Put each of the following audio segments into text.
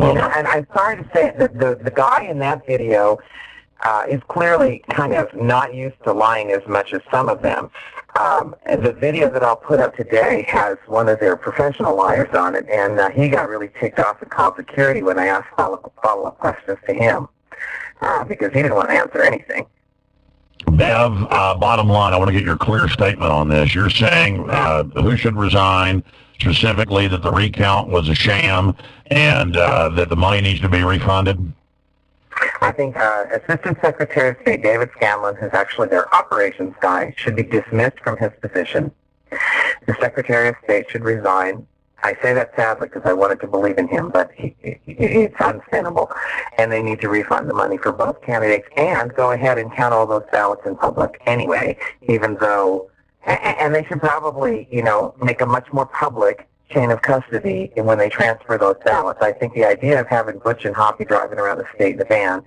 You know, and I'm sorry to say that the guy in that video is clearly kind of not used to lying as much as some of them. The video that I'll put up today has one of their professional liars on it, and he got really ticked off and called security when I asked follow-up questions to him because he didn't want to answer anything. Bev, bottom line, I want to get your clear statement on this. You're saying who should resign, specifically that the recount was a sham and that the money needs to be refunded? I think Assistant Secretary of State David Scanlon, who's actually their operations guy, should be dismissed from his position. The Secretary of State should resign. I say that sadly because I wanted to believe in him, but it's untenable. And they need to refund the money for both candidates and go ahead and count all those ballots in public anyway, even though, and they should probably, you know, make a much more public chain of custody when they transfer those ballots. I think the idea of having Butch and Hoppy driving around the state in a van,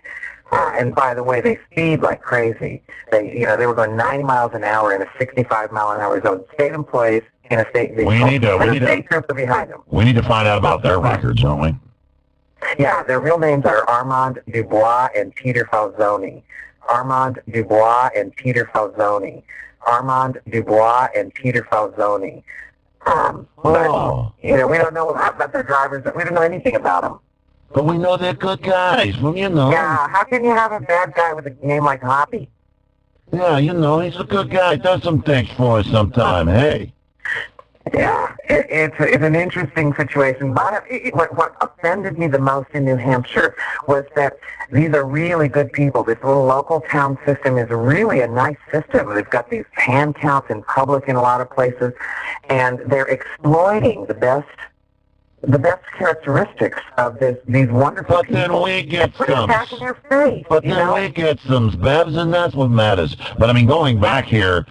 and by the way, they speed like crazy. They were going 90 miles an hour in a 65-mile-an-hour zone. State employees in a state vehicle. We need to find out about their records, don't we? Yeah, their real names are Armand Dubois and Peter Falzoni. Armand Dubois and Peter Falzoni. Armand Dubois and Peter Falzoni. But, you know, we don't know about their drivers. We don't know anything about them. But we know they're good guys. Well, you know. Yeah, how can you have a bad guy with a name like Hoppy? Yeah, you know, he's a good guy. Does some things for us sometime. Hey. Yeah, it's an interesting situation. But what offended me the most in New Hampshire was that these are really good people. This little local town system is really a nice system. They've got these hand counts in public in a lot of places, and they're exploiting the best characteristics of these wonderful people. But then we get some. Back in their face, but then we get some Bevs, and that's what matters. But I mean, going back here,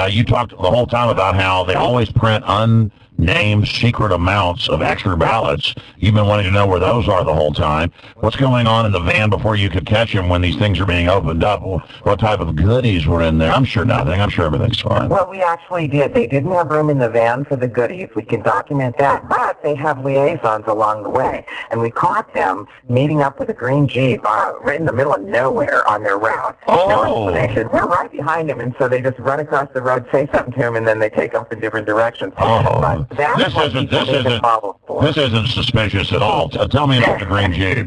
you talked the whole time about how they always print unnamed secret amounts of extra ballots. You've been wanting to know where those are the whole time. What's going on in the van before you could catch them when these things are being opened up? What type of goodies were in there? I'm sure nothing. I'm sure everything's fine. Well, we actually did. They didn't have room in the van for the goodies. We can document that. But they have liaisons along the way. And we caught them meeting up with a green Jeep right in the middle of nowhere on their route. No explanation. We're right behind them, and so they just run across the road, say something to him, and then they take off in different directions. This isn't suspicious at all. Tell me about the green Jeep.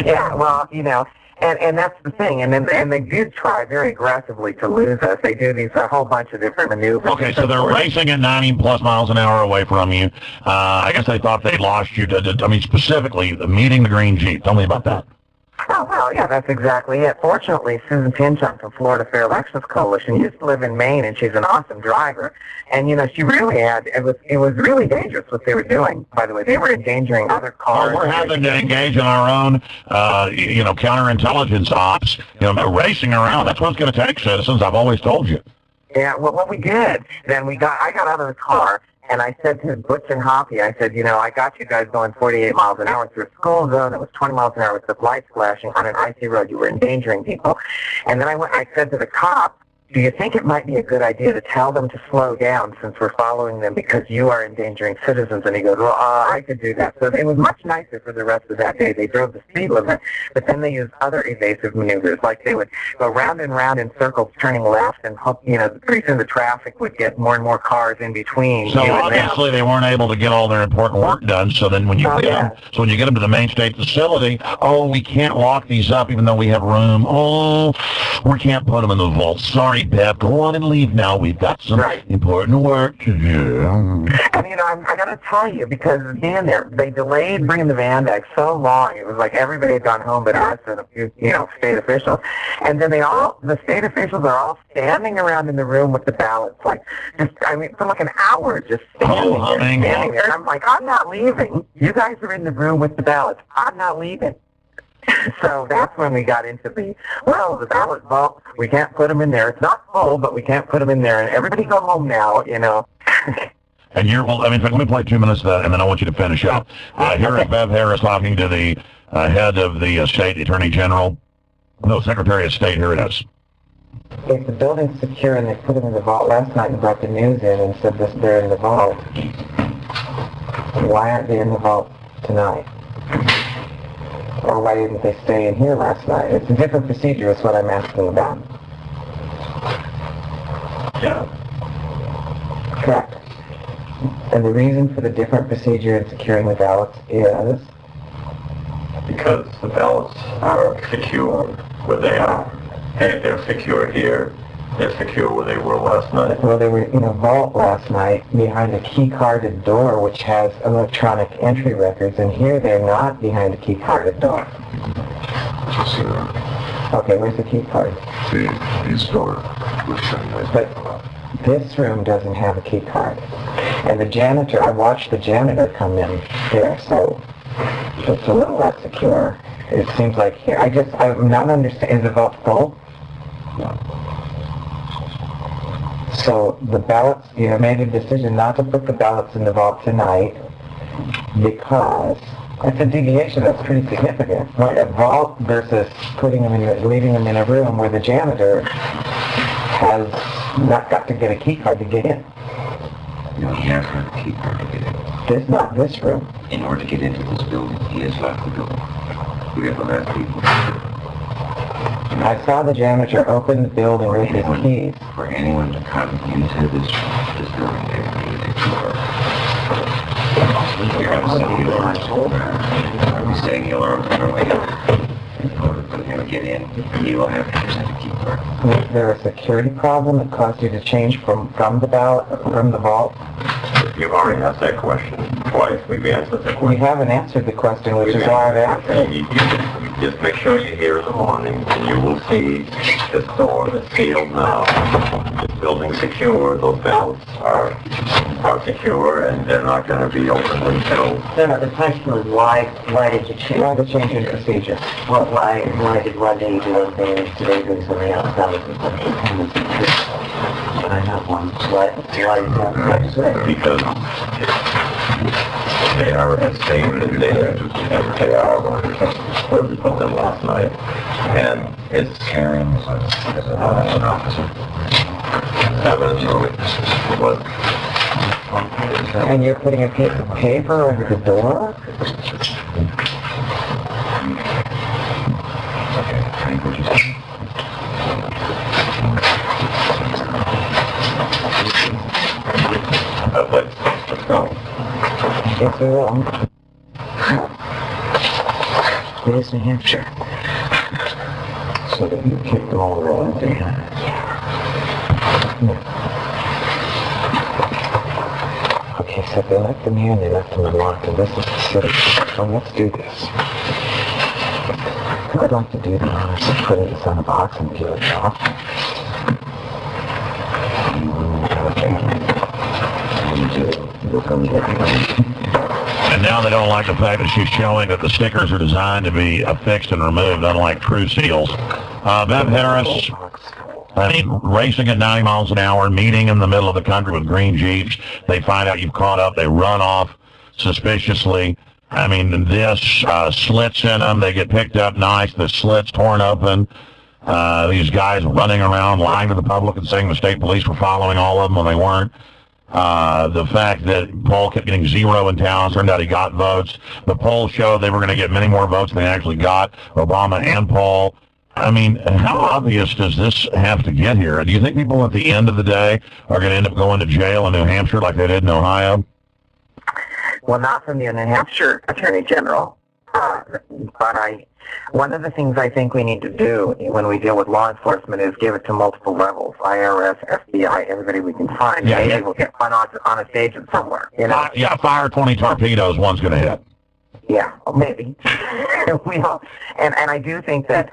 Yeah, well, you know, and that's the thing. And they did try very aggressively to lose us. They do a whole bunch of different maneuvers. Okay, so they're racing at 90+ miles an hour away from you. I guess they thought they lost you. I mean, specifically, meeting the green Jeep. Tell me about that. Oh, well, yeah, that's exactly it. Fortunately, Susan Pinchuk from Florida Fair Elections Coalition used to live in Maine, and she's an awesome driver. And, you know, she really it was really dangerous what they were doing, by the way. They were endangering other cars. Well, we're having to engage in our own, counterintelligence ops, racing around. That's what it's going to take, citizens. I've always told you. Yeah, well, what we did, then I got out of the car, and I said to Butch and Hoppy, I said, you know, I got you guys going 48 miles an hour through a school zone that was 20 miles an hour with the lights flashing on an icy road. You were endangering people. And then I said to the cop, do you think it might be a good idea to tell them to slow down since we're following them because you are endangering citizens? And he goes, well, I could do that. So it was much nicer for the rest of that day. They drove the speed limit, but then they used other evasive maneuvers. Like they would go round and round in circles, turning left, and hope, you know, pretty soon the traffic would get more and more cars in between. So obviously they weren't able to get all their important work done. So then when you get them to the main state facility, we can't lock these up even though we have room. We can't put them in the vault. Sorry, Bev, go on and leave now. We've got some important work to do. And, you know, I got to tell you, because being there, they delayed bringing the van back so long. It was like everybody had gone home but us and a few, state officials. And then the state officials are all standing around in the room with the ballots, for like an hour just standing there. And I'm like, I'm not leaving. You guys are in the room with the ballots. I'm not leaving. So that's when we got into the ballot vault, we can't put them in there. It's not full, but we can't put them in there. And everybody go home now, And let me play 2 minutes of that, and then I want you to finish up. Here is Bev Harris talking to the head of the state attorney general. No, Secretary of State. Here it is. If the building's secure and they put them in the vault last night and brought the news in and said they're in the vault, why aren't they in the vault tonight? Or why didn't they stay in here last night? It's a different procedure is what I'm asking about. Yeah. Correct. And the reason for the different procedure in securing the ballots is? Because the ballots are secure where they are. And if they're secure here, they're secure where they were last night. Well, they were in a vault last night behind a key-carded door which has electronic entry records, and here they're not behind a key-carded door. Okay, where's the key card? This door. But this room doesn't have a key card. And the janitor, I watched the janitor come in there, so it's a little less secure. It seems like here. I'm not understanding. Is the vault full? No. So the ballots, you have made a decision not to put the ballots in the vault tonight because that's a deviation that's pretty significant. Right? A vault versus leaving them in a room where the janitor has not got to get a key card to get in. No, he has got a key card to get in. Not this room. In order to get into this building, he has left the building. We have left people. I saw the janitor open the building with his keys. For anyone to come into this building, they need a key card. You're going to set the alarms. Are we setting the alarms on our way up? In order for him to get in, he will have to present a key card. Was there a security problem that caused you to change from the vault? You've already asked that question twice. We've answered that question. We haven't answered the question, which is why I've asked it. You just make sure you're here in the morning, and you will see this door that's sealed now. This building's secure. Those ballots are secure, and they're not going to be opened until... No, the question was why did you change? Why the change in procedure? Well, why did one day you do one thing and today do something else? That was I have one. Why is that? Because they are as safe as they are when we put them last night. And it's Karen as an officer. evidence of it was... And you're putting a piece of paper over the door? Okay, I think what you said. Let's go. Yes, we will. It is New Hampshire. So that you kicked them all around. Okay, so they left them here and they left them unlocked, and this is the city. So let's do this. What I'd like to do now is put this on a box and peel it off. And now they don't like the fact that she's showing that the stickers are designed to be affixed and removed, unlike true seals. Bev Harris, racing at 90 miles an hour, meeting in the middle of the country with green Jeeps. They find out you've caught up. They run off suspiciously. This slits in them. They get picked up nice. The slits torn open. These guys running around lying to the public and saying the state police were following all of them when they weren't. The fact that Paul kept getting 0 in town, turned out he got votes. The polls showed they were going to get many more votes than they actually got, Obama and Paul. How obvious does this have to get here? Do you think people at the end of the day are going to end up going to jail in New Hampshire like they did in Ohio? Well, not from the New Hampshire Attorney General, but one of the things I think we need to do when we deal with law enforcement is give it to multiple levels, IRS, FBI, everybody we can find. Yeah, Maybe we'll get one on a stage somewhere, you know? Yeah, fire 20 torpedoes, one's going to hit. Yeah, maybe. And I do think that,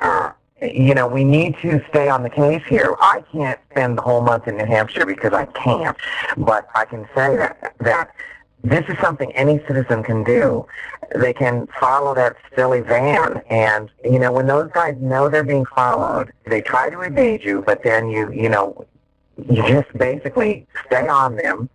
we need to stay on the case here. I can't spend the whole month in New Hampshire because I can't, but I can say that this is something any citizen can do. They can follow that silly van, and, when those guys know they're being followed, they try to evade you, but then you just basically stay on them,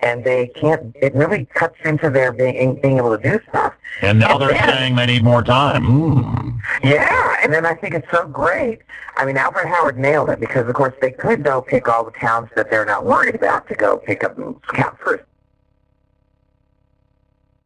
and they can't, it really cuts into their being able to do stuff. And now they're saying they need more time. Yeah, and then I think it's so great. Albert Howard nailed it, because, of course, they could go pick all the towns that they're not worried about to go pick up and scout first.